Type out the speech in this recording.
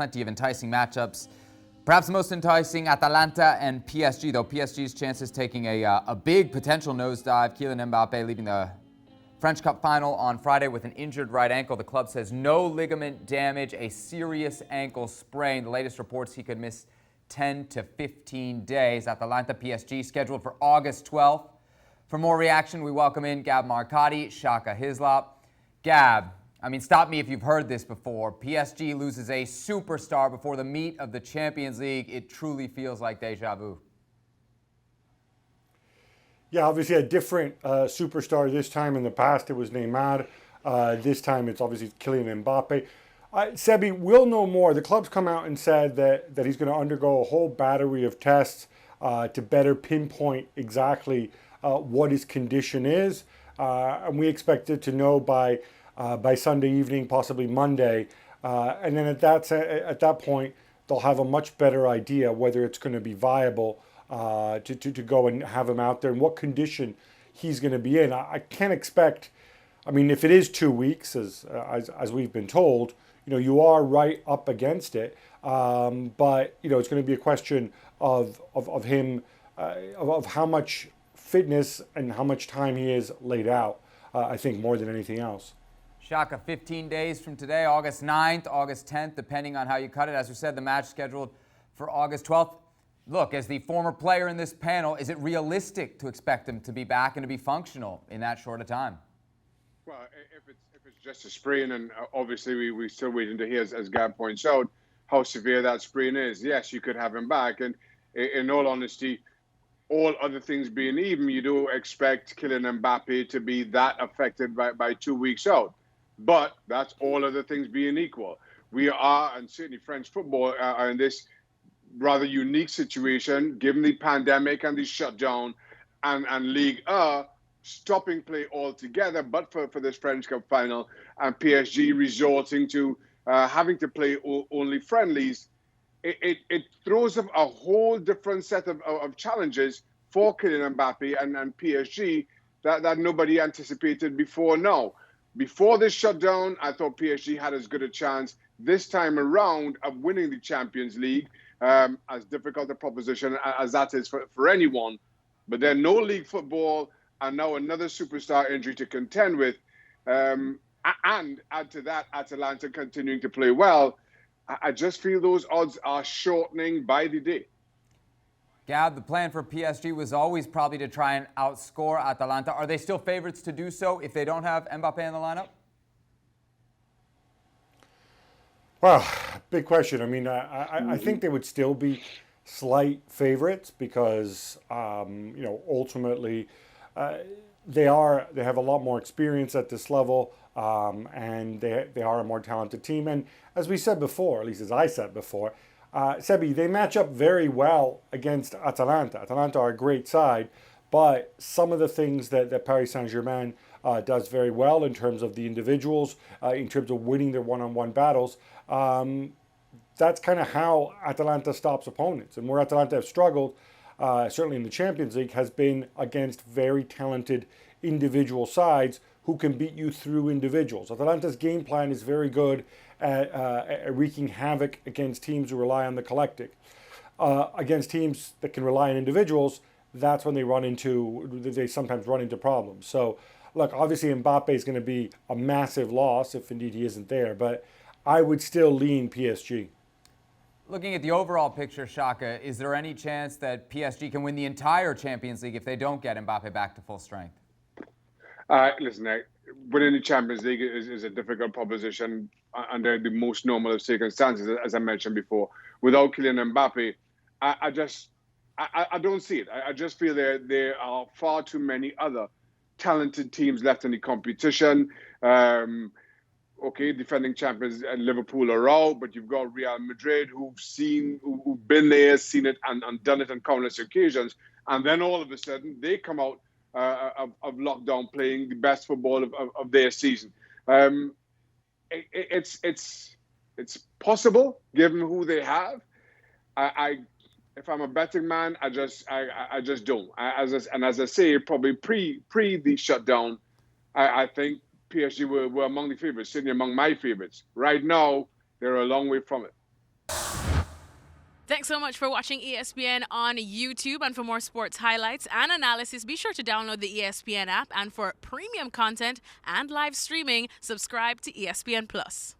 Plenty of enticing matchups. Perhaps the most enticing, Atalanta and PSG, though PSG's chances taking a big potential nosedive. Kylian Mbappe leaving the French Cup final on Friday with an injured right ankle. The club says no ligament damage, a serious ankle sprain. The latest reports he could miss 10 to 15 days. Atalanta PSG scheduled for August 12th. For more reaction, we welcome in Gab Marcotti, Shaka Hislop. Gab, stop me if you've heard this before. PSG loses a superstar before the meat of the Champions League. It truly feels like deja vu. Yeah, obviously a different superstar this time. In the past, it was Neymar. This time, it's obviously Kylian Mbappe. Sebi, we'll know more. The club's come out and said that he's going to undergo a whole battery of tests to better pinpoint exactly what his condition is. And we expect it to know by Sunday evening, possibly Monday. And then at that point, they'll have a much better idea whether it's going to be viable to go and have him out there and what condition he's going to be in. I can't expect, if it is 2 weeks, as we've been told, you are right up against it. But, it's going to be a question of him, of how much fitness and how much time he is laid out, I think, more than anything else. Shaka, 15 days from today, August 9th, August 10th, depending on how you cut it. As we said, the match scheduled for August 12th. Look, as the former player in this panel, is it realistic to expect him to be back and to be functional in that short a time? Well, if it's just a sprain, and obviously we're still waiting to hear, as Gab points out, how severe that sprain is. Yes, you could have him back. And in all honesty, all other things being even, you do expect Kylian Mbappe to be that affected by 2 weeks out. But that's all other things being equal. We are, and certainly French football, are in this rather unique situation, given the pandemic and the shutdown, and Ligue stopping play altogether, but for this French Cup final, and PSG resorting to having to play only friendlies, it throws up a whole different set of challenges for Kylian Mbappe and PSG that nobody anticipated before now. Before this shutdown, I thought PSG had as good a chance this time around of winning the Champions League, as difficult a proposition as that is for anyone. But then no league football, and now another superstar injury to contend with. And add to that, Atalanta continuing to play well. I just feel those odds are shortening by the day. Gab, the plan for PSG was always probably to try and outscore Atalanta. Are they still favorites to do so if they don't have Mbappe in the lineup? Well, big question. I think they would still be slight favorites because, ultimately they have a lot more experience at this level, and they are a more talented team. And as we said before, at least as I said before, Sebi, they match up very well against Atalanta. Atalanta are a great side, but some of the things that Paris Saint-Germain does very well in terms of the individuals, in terms of winning their one-on-one battles, that's kind of how Atalanta stops opponents. And where Atalanta have struggled, certainly in the Champions League, has been against very talented individual sides who can beat you through individuals. Atalanta's game plan is very good at wreaking havoc against teams who rely on the collective. Against teams that can rely on individuals, that's when they sometimes run into problems. So, look, obviously Mbappe is going to be a massive loss if indeed he isn't there, but I would still lean PSG. Looking at the overall picture, Shaka, is there any chance that PSG can win the entire Champions League if they don't get Mbappe back to full strength? Listen, winning the Champions League is a difficult proposition under the most normal of circumstances, as I mentioned before. Without Kylian Mbappe, I don't see it. I just feel there are far too many other talented teams left in the competition. Defending champions and Liverpool are out, but you've got Real Madrid who've been there, seen it, and done it on countless occasions. And then all of a sudden, they come out of lockdown playing the best football of their season. It's possible given who they have. If I'm a betting man, I just don't. As I say, probably pre the shutdown, I think PSG were among the favorites, certainly among my favorites. Right now, they're a long way from it. Thanks so much for watching ESPN on YouTube. And for more sports highlights and analysis, be sure to download the ESPN app. And for premium content and live streaming, subscribe to ESPN Plus.